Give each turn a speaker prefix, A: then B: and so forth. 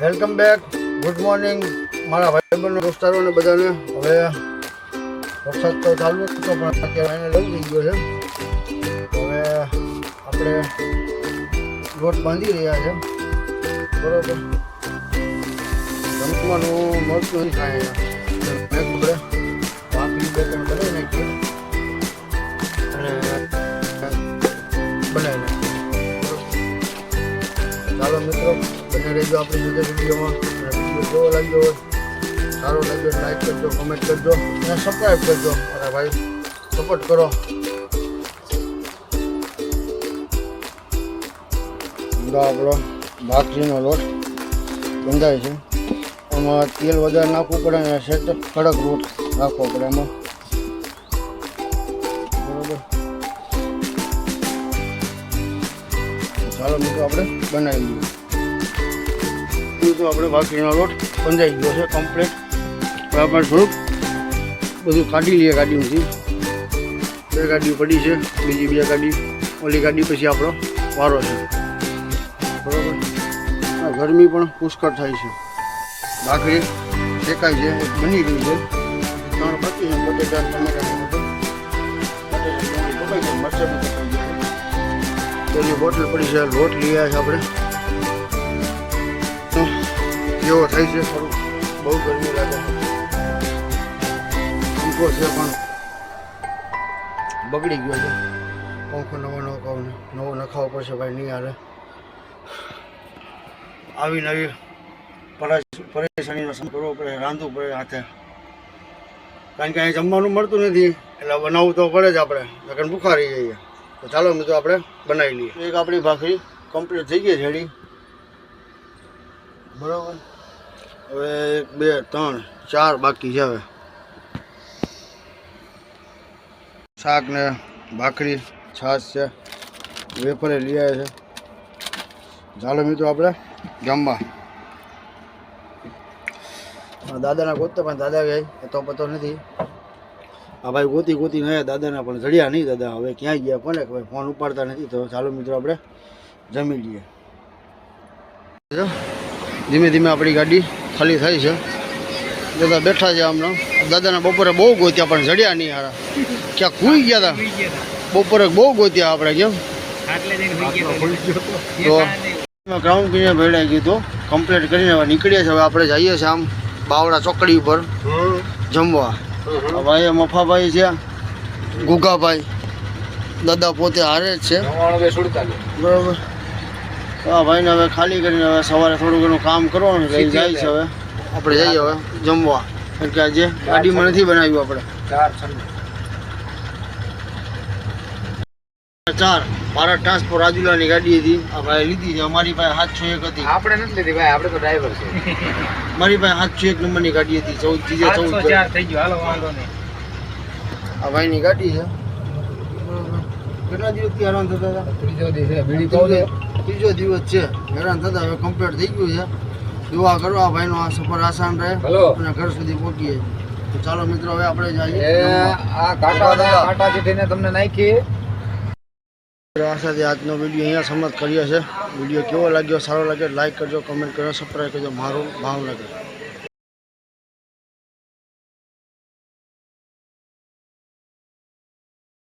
A: Welcome back, good morning મારા ભાઈબંધો દોસ્તારોને બધાને. હવે વરસાદ તો ચાલુ જ હતો પણ અત્યારે એને લઈ ગયો છે. હવે આપણે લોટ બાંધી રહ્યા છે, બરોબર. જમવાનું મળતું નથી કાંઈ. આપણે વાપરી બે ત્રણ બનાવી નાખીએ અને બનાવી નાખીએ. ચાલો મિત્રો, બને રહેજો આપણી સાથે વિડીયોમાં. વિડીયો કેવો લાગ્યો હોય, સારો લાગ્યો લાઈક કરજો, કોમેન્ટ કરજો અને સબસ્ક્રાઈબ કરજો. મારા ભાઈ સપોર્ટ કરો. આપણો ભાખરીનો લોટ બંધાય છે. એમાં તેલ વધારે નાખવું પડે અને સેટ કડક લોટ નાખવો પડે એમાં, બરોબર. ચાલો મિત્રો, આપણે બનાવી લઈએ. તો આપણે ભાખરીનો લોટ બંધાઈ ગયો છે કમ્પ્લીટ. આપણે થોડુંક બધું કાઢી લઈએ ગાડીમાંથી. બે ગાડીઓ પડી છે, બીજી બે ગાડી, ઓલી ગાડી પછી આપણો વારો છે, બરોબર. ગરમી પણ પુષ્કળ થાય છે. ભાખરી શેકાય છે, એક બની ગઈ છે, ત્રણ બાકી છે. બટેટા ટમેટા કપાઈ છે, મરચાં બી કપાઈ છે. તેની બોટલ પડી છે, લોટ લઈ આવ્યા છે આપણે. કેવો થાય છે, સારું. બહુ ગરમી લાગે છે, પંખો છે પણ બગડી ગયો છે. પંખો નવો નખાવો પડશે ભાઈ, નહીં હાલે. આવી નવી પરેશાનીનો સામનો કરવો પડે, રાંધવું પડે હાથે, કારણ કે અહીં જમવાનું મળતું નથી એટલે બનાવવું તો પડે જ આપણે, નકર ભૂખા રહી જઈએ. તો ચાલો મિત્રો, આપણે બનાવી લઈએ. એક આપણી ભાખરી કમ્પ્લીટ થઈ ગઈ છે, રેડી, બરાબર. હવે 1 2 3 4 બાકી છે. હવે શાક ને ભાખરી, છાશ છે, વેફરે લઈ આવ્યા છે. ચાલો મિત્રો, આપણે જમવા. દાદાના ગોતતા પણ દાદા ગઈ એ તો પતો નથી. આ ભાઈ ગોતી આવ્યા દાદાના, પણ જડ્યા નહીં દાદા. હવે ક્યાંય ગયા કોને ખબર, ફોન ઉપાડતા નથી. તો ચાલો મિત્રો, આપણે જમી લઈએ. ધીમે ધીમે આપણી ગાડી ખાલી થાય છે. દાદા બેઠા છે હમણાં. દાદાના બપોરે બહુ ગોત્યા પણ જડ્યા નહીં. હારા ક્યાં ખુઈ ગયા હતા બપોરે, બહુ ગોત્યા આપણે. કેમ તો ગ્રાઉન્ડ કરીને ભેડાઈ ગયું તો કમ્પ્લીટ કરીને હવે નીકળીએ છીએ. હવે આપણે જઈએ છીએ આમ બાવડા ચોકડી ઉપર જમવા. ભાઈ મફાભાઈ છે, ગુગાભાઈ, દાદા પોતે હારે જ છે, બરાબર. હા ભાઈને હવે ખાલી કરીને હવે સવારે થોડું ઘણું કામ કરવાનું લઈ જાય છે. હવે આપણે જઈએ હવે જમવા, કારણ કે આજે ગાડીમાં નથી બનાવ્યું આપણે. 4 ભારત ટ્રાન્સપોર્ટ રાજુલાની ગાડી હતી. આ ભાઈ લીધી છે. અમારી પાસે 701 હતી. આપણે નથી લીધી ભાઈ, આપણે તો ડ્રાઈવર છે. મારી પાસે 701 નંબરની ગાડી હતી. 14 થઈ ગયો. હાલો વાંધો નહીં. આ ભાઈની ગાડી છે. કેટલા દિવસથી હેરાન થતા હતા? ત્રીજો દિવસ છે હેરાન થતા. હવે કમ્પ્લીટ થઈ ગયું છે. દુઆ કરો આ ભાઈનો આ સફર આસાન રહે અને ઘર સુધી પહોંચીએ. તો ચાલો મિત્રો, હવે આપણે જઈએ. આ કાંટા ચીઠીને તમને નાખી. આ સાથે આજનો વિડીયો અહીંયા સમાપ્ત કરીએ છીએ. વિડીયો કેવો લાગ્યો, સારો લાગે લાઈક કરજો, કમેન્ટ કરજો, સબસ્ક્રાઈબ કરજો. મારું ભાવનગર.